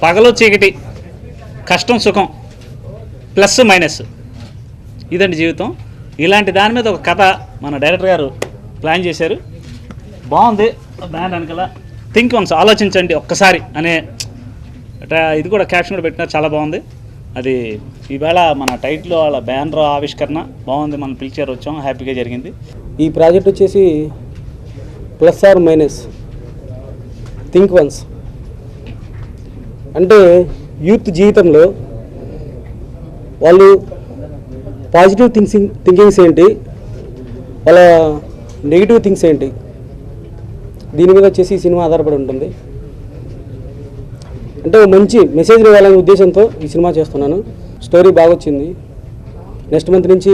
పగలు చీకటి, కష్టం సుఖం, ప్లస్ మైనస్, ఇదండి జీవితం. ఇలాంటి దాని మీద ఒక కథ మన డైరెక్టర్ గారు ప్లాన్ చేశారు. బాగుంది. బ్యాన్ వెనకాల థింక్ వన్స్, ఆలోచించండి ఒక్కసారి అనే ఇది కూడా క్యాప్షన్ కూడా పెట్టినారు, చాలా బాగుంది. అది ఈవేళ మన టైటిల్ వాళ్ళ బ్యానర్ ఆవిష్కరణ బాగుంది, మనం పిలిచారు, వచ్చాం, హ్యాపీగా జరిగింది. ఈ ప్రాజెక్ట్ వచ్చేసి plus or minus, think once. అంటే యూత్ జీవితంలో వాళ్ళు పాజిటివ్ థింకింగ్స్ ఏంటి, వాళ్ళ నెగిటివ్ థింగ్స్ ఏంటి, దీని మీద వచ్చేసి ఈ సినిమా ఆధారపడి ఉంటుంది. అంటే మంచి మెసేజ్ ఇవ్వాలనే ఉద్దేశంతో ఈ సినిమా చేస్తున్నాను. స్టోరీ బాగా వచ్చింది. నెక్స్ట్ మంత్ నుంచి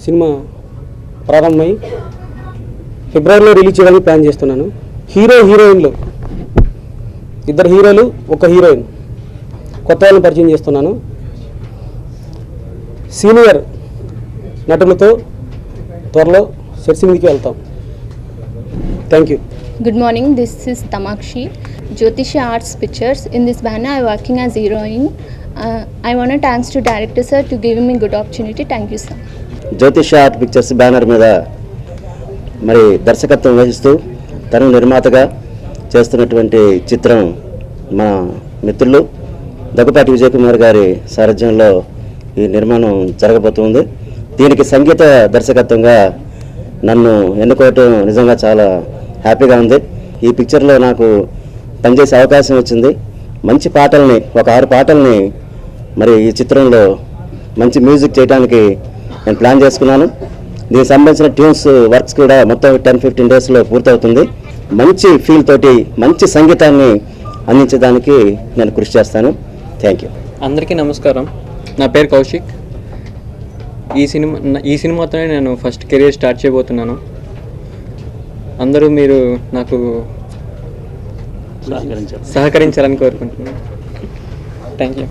సినిమా ప్రారంభమై ఫిబ్రవరిలో రిలీజ్ చేయడానికి ప్లాన్ చేస్తున్నాను. హీరోయిన్లు 2 హీరోలు, 1 హీరోయిన్ కొత్త వాళ్ళని పరిచయం చేస్తున్నాను. సీనియర్ నటులతో త్వరలో సెట్స్ మీదకి వెళ్తాం. Thank you. Good morning, this is Tamakshi, Jyotisha Arts Pictures. In this banner I am working as heroine. I want to thanks to director sir to giving me good opportunity. Thank you sir. Jyotisha art pictures banner మీద మరి దర్శకత్వం వహిస్తూ తను నిర్మాతగా చేస్తున్నటువంటి చిత్రం మా మిత్రులు దగ్గుపాటి విజయ్ కుమార్ గారి సారథ్యంలో ఈ నిర్మాణం జరగబోతుంది. దీనికి సంగీత దర్శకత్వంగా నన్ను ఎన్నుకోవటం నిజంగా చాలా హ్యాపీగా ఉంది. ఈ పిక్చర్లో నాకు పనిచేసే అవకాశం వచ్చింది. మంచి పాటల్ని, ఒక 6 పాటల్ని మరి ఈ చిత్రంలో మంచి మ్యూజిక్ చేయడానికి నేను ప్లాన్ చేసుకున్నాను. దీనికి సంబంధించిన ట్యూన్స్ వర్క్స్ కూడా మొత్తం 10-15 డేస్లో పూర్తవుతుంది. మంచి ఫీల్ తోటి మంచి సంగీతాన్ని అందించడానికి నేను కృషి చేస్తాను. Thank you. అందరికీ నమస్కారం. నా పేరు కౌశిక్. ఈ సినిమాతోనే నేను ఫస్ట్ కెరీర్ స్టార్ట్ చేయబోతున్నాను. అందరూ మీరు నాకు సహకరించాలని కోరుకుంటున్నాను. Thank you.